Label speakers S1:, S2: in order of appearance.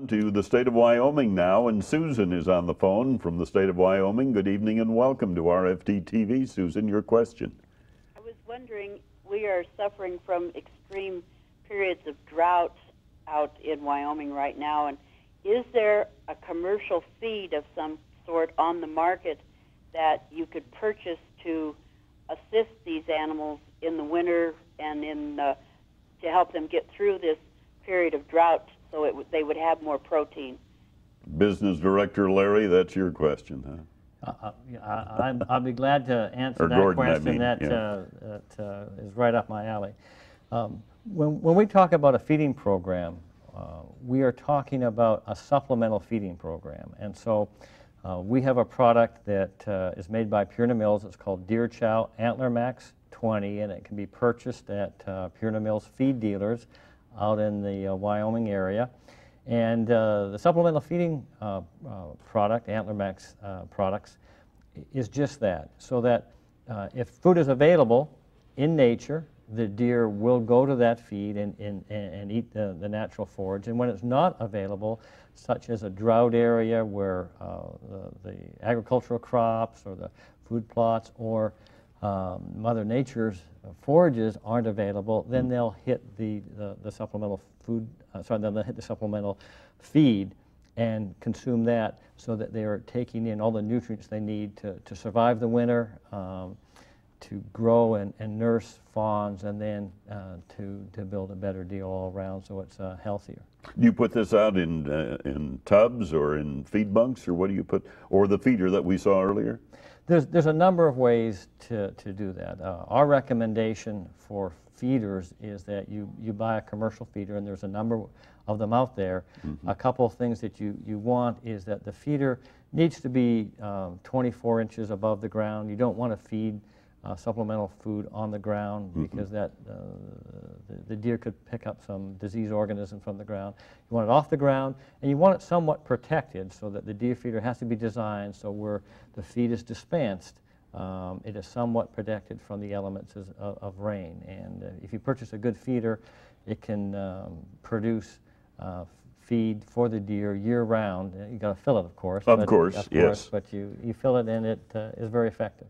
S1: To the state of Wyoming now, and Susan is on the phone from the state of Wyoming. Good evening and welcome to RFD TV. Susan, your question.
S2: I was wondering, we are suffering from extreme periods of drought out in Wyoming right now, and is there a commercial feed of some sort on the market that you could purchase to assist these animals in the winter and to help them get through this period of drought so they would have more protein?
S1: Business Director Larry, that's your question, huh?
S3: I'll be glad to answer
S1: Or
S3: that
S1: Gordon,
S3: question.
S1: I mean,
S3: that
S1: yeah.
S3: Is right up my alley. When we talk about a feeding program, we are talking about a supplemental feeding program. And so we have a product that is made by Purina Mills. It's called Deer Chow Antler Max 20, and it can be purchased at Purina Mills feed dealers out in the Wyoming area. And the supplemental feeding product, Antler Max products, is just that, so that if food is available in nature, the deer will go to that feed and eat the natural forage. And when it's not available, such as a drought area where the agricultural crops or the food plots or Mother Nature's forages aren't available, then they'll hit the supplemental food. They'll hit the supplemental feed and consume that, so that they are taking in all the nutrients they need to survive the winter, to grow and nurse fawns, and then to build a better deal all around, so it's healthier.
S1: Do you put this out in tubs or in feed bunks, or what do you put, or the feeder that we saw earlier?
S3: There's a number of ways to do that. Our recommendation for feeders is that you buy a commercial feeder, and there's a number of them out there. Mm-hmm. A couple of things that you want is that the feeder needs to be 24 inches above the ground. You don't want to feed supplemental food on the ground, because that the deer could pick up some disease organism from the ground. You want it off the ground, and you want it somewhat protected, so that the deer feeder has to be designed so where the feed is dispensed, it is somewhat protected from the elements of rain. And if you purchase a good feeder, it can produce feed for the deer year-round. You got to fill it, of course.
S1: Of course, yes.
S3: But you fill it, and it is very effective.